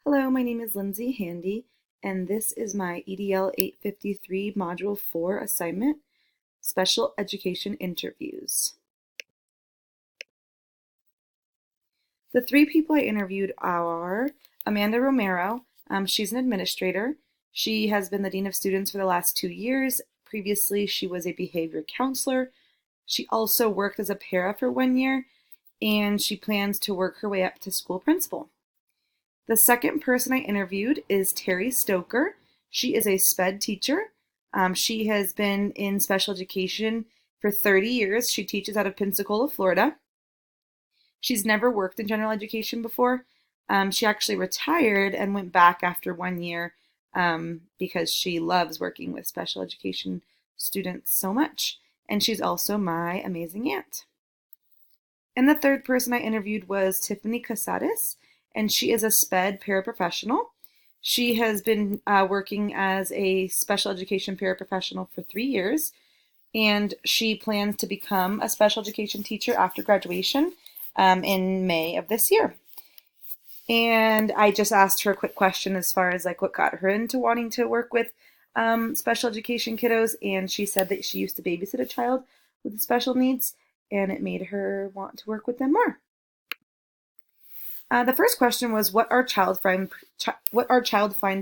Hello, my name is Lindsay Handy, and this is my EDL 853 Module 4 assignment, Special Education Interviews. The three people I interviewed are Amanda Romero. She's an administrator. She has been the Dean of Students for the last 2 years. Previously, she was a behavior counselor. She also worked as a para for 1 year, and she plans to work her way up to school principal. The second person I interviewed is Terry Stoker. She is a SPED teacher. She has been in special education for 30 years. She teaches out of Pensacola, Florida. She's never worked in general education before. She actually retired and went back after 1 year because she loves working with special education students so much. And she's also my amazing aunt. And the third person I interviewed was Tiffany Casares, and she is a SPED paraprofessional. She has been working as a special education paraprofessional for 3 years, and she plans to become a special education teacher after graduation in May of this year. And I just asked her a quick question as far as like what got her into wanting to work with special education kiddos, and she said that she used to babysit a child with special needs, and it made her want to work with them more. The first question was, what are child find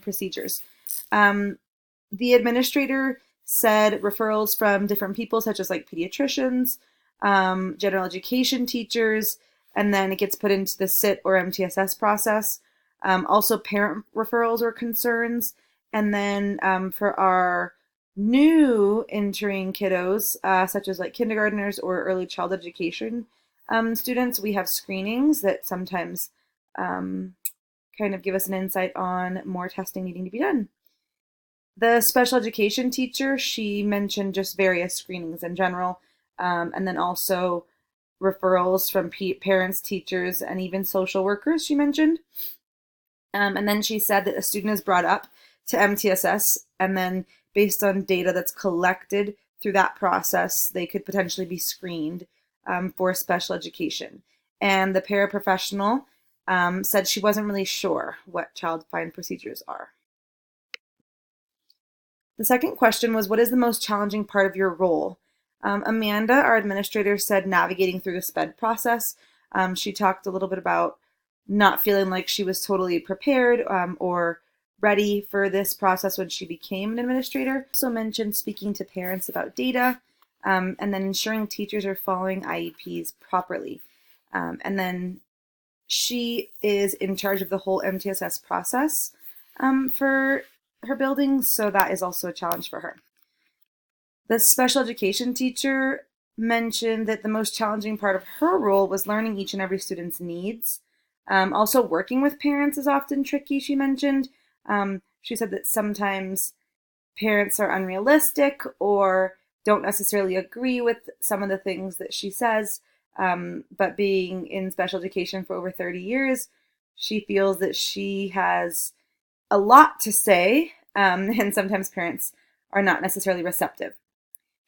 procedures? The administrator said referrals from different people, such as like pediatricians, general education teachers, and then it gets put into the SIT or MTSS process. Also, parent referrals or concerns, and then for our new entering kiddos, such as like kindergartners or early child education students, we have screenings that sometimes kind of give us an insight on more testing needing to be done. The special education teacher, she mentioned just various screenings in general, and then also referrals from parents, teachers, and even social workers, she mentioned. And then she said that a student is brought up to MTSS, and then based on data that's collected through that process, they could potentially be screened for special education. And the paraprofessional said she wasn't really sure what child find procedures are. The second question was, what is the most challenging part of your role? Amanda, our administrator, said navigating through the SPED process. She talked a little bit about not feeling like she was totally prepared or ready for this process when she became an administrator. Also mentioned speaking to parents about data, and then ensuring teachers are following IEPs properly. And then she is in charge of the whole MTSS process for her building, so that is also a challenge for her. The special education teacher mentioned that the most challenging part of her role was learning each and every student's needs. Also, working with parents is often tricky, she mentioned. She said that sometimes parents are unrealistic or don't necessarily agree with some of the things that she says. But being in special education for over 30 years, she feels that she has a lot to say, and sometimes parents are not necessarily receptive.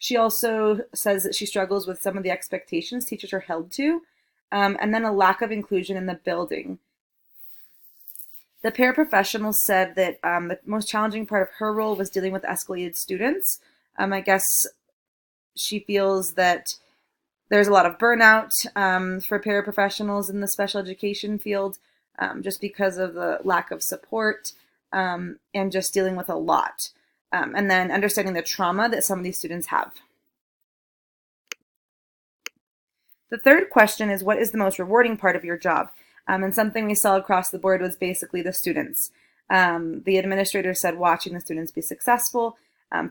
She also says that she struggles with some of the expectations teachers are held to, and then a lack of inclusion in the building. The paraprofessional said that the most challenging part of her role was dealing with escalated students. I guess she feels that there's a lot of burnout for paraprofessionals in the special education field just because of the lack of support and just dealing with a lot. And then understanding the trauma that some of these students have. The third question is, what is the most rewarding part of your job? And something we saw across the board was basically the students. The administrator said watching the students be successful,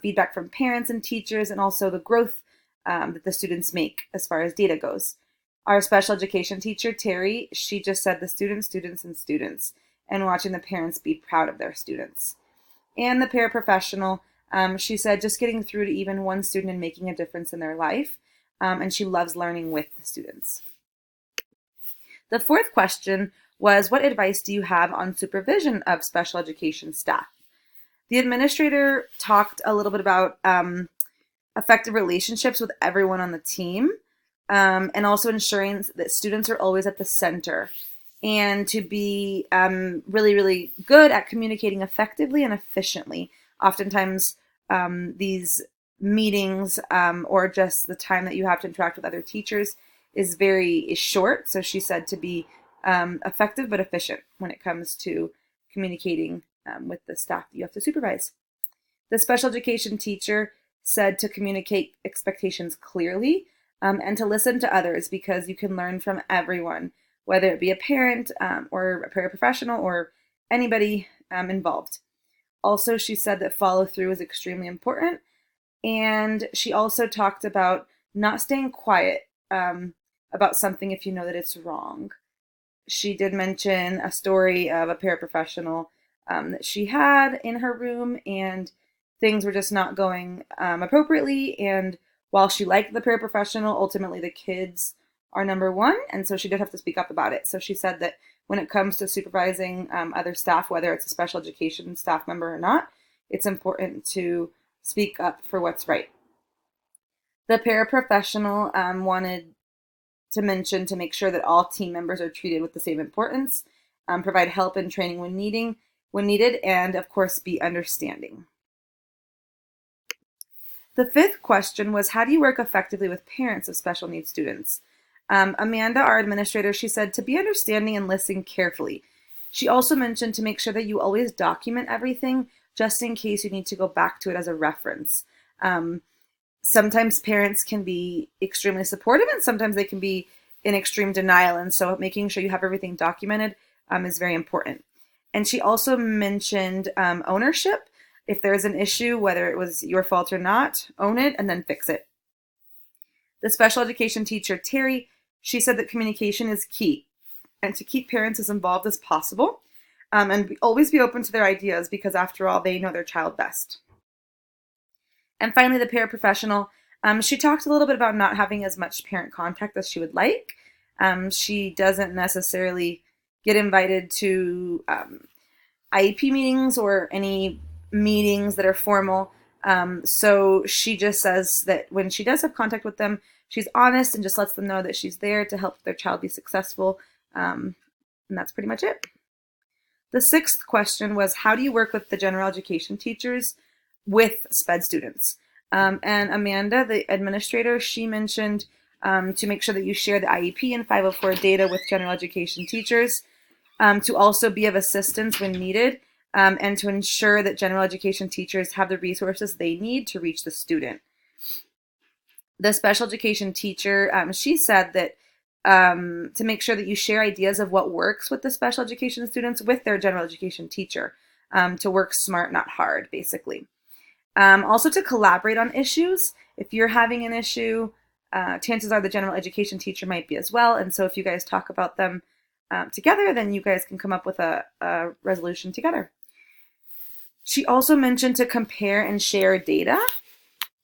feedback from parents and teachers, and also the growth that the students make as far as data goes. Our special education teacher, Terry, she just said the students, and watching the parents be proud of their students. And the paraprofessional, she said just getting through to even one student and making a difference in their life, and she loves learning with the students. The fourth question was, what advice do you have on supervision of special education staff? The administrator talked a little bit about effective relationships with everyone on the team, and also ensuring that students are always at the center. and to be really, really good at communicating effectively and efficiently. Oftentimes, these meetings or just the time that you have to interact with other teachers is short. So she said to be effective but efficient when it comes to communicating with the staff that you have to supervise. The special education teacher said to communicate expectations clearly and to listen to others because you can learn from everyone, whether it be a parent or a paraprofessional or anybody involved. Also, she said that follow through is extremely important. And she also talked about not staying quiet about something if you know that it's wrong. She did mention a story of a paraprofessional that she had in her room, and things were just not going appropriately. And while she liked the paraprofessional, ultimately the kids are number one, and so she did have to speak up about it. So she said that when it comes to supervising other staff, whether it's a special education staff member or not, it's important to speak up for what's right. The paraprofessional wanted to mention to make sure that all team members are treated with the same importance, provide help and training when needed, and of course be understanding. The fifth question was, how do you work effectively with parents of special needs students? Amanda, our administrator, she said to be understanding and listen carefully. She also mentioned to make sure that you always document everything just in case you need to go back to it as a reference. Sometimes parents can be extremely supportive and sometimes they can be in extreme denial. And so making sure you have everything documented is very important. And she also mentioned ownership. If there's an issue, whether it was your fault or not, own it and then fix it. The special education teacher, Terry, she said that communication is key and to keep parents as involved as possible and always be open to their ideas because after all, they know their child best. And finally, the paraprofessional, she talked a little bit about not having as much parent contact as she would like. She doesn't necessarily get invited to IEP meetings or any meetings that are formal. So she just says that when she does have contact with them, she's honest and just lets them know that she's there to help their child be successful. And that's pretty much it. The sixth question was, how do you work with the general education teachers with SPED students? And Amanda, the administrator, she mentioned to make sure that you share the IEP and 504 data with general education teachers, to also be of assistance when needed, and to ensure that general education teachers have the resources they need to reach the student. The special education teacher, she said that to make sure that you share ideas of what works with the special education students with their general education teacher, to work smart, not hard, basically. Also to collaborate on issues. If you're having an issue, chances are the general education teacher might be as well. And so if you guys talk about them together, then you guys can come up with a resolution together. She also mentioned to compare and share data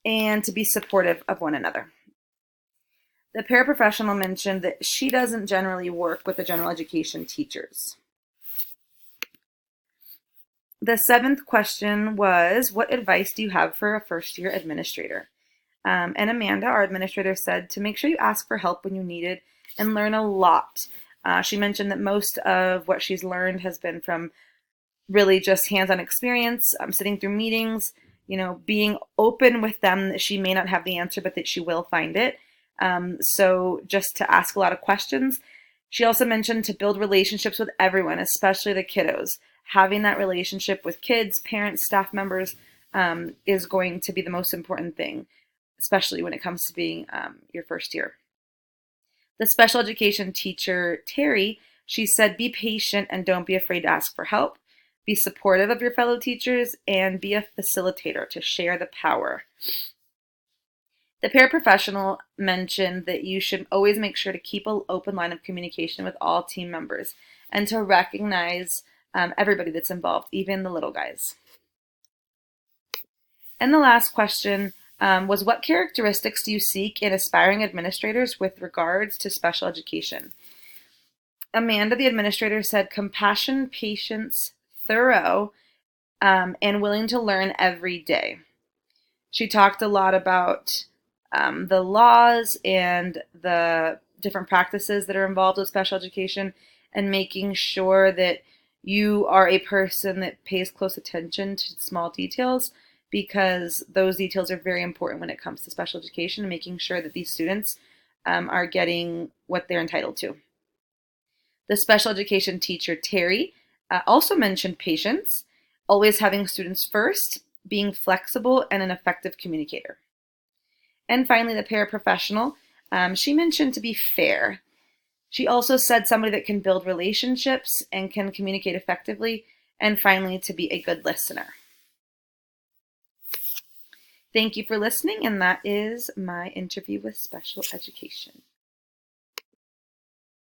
and to be supportive of one another. The paraprofessional mentioned that she doesn't generally work with the general education teachers. The seventh question was, what advice do you have for a first-year administrator? And Amanda, our administrator, said to make sure you ask for help when you need it and learn a lot. She mentioned that most of what she's learned has been from really just hands-on experience, sitting through meetings, being open with them that she may not have the answer, but that she will find it. So just to ask a lot of questions. She also mentioned to build relationships with everyone, especially the kiddos. Having that relationship with kids, parents, staff members is going to be the most important thing, especially when it comes to being your first year. The special education teacher, Terry, she said, be patient and don't be afraid to ask for help. Be supportive of your fellow teachers and be a facilitator to share the power. The paraprofessional mentioned that you should always make sure to keep an open line of communication with all team members and to recognize everybody that's involved, even the little guys. And the last question was, what characteristics do you seek in aspiring administrators with regards to special education? Amanda, the administrator, said compassion, patience, thorough, and willing to learn every day. She talked a lot about the laws and the different practices that are involved with special education and making sure that you are a person that pays close attention to small details, because those details are very important when it comes to special education and making sure that these students are getting what they're entitled to. The special education teacher, Terry, also mentioned patience, always having students first, being flexible, and an effective communicator. And finally, the paraprofessional, she mentioned to be fair. She also said somebody that can build relationships and can communicate effectively. And finally, to be a good listener. Thank you for listening, and that is my interview with special education.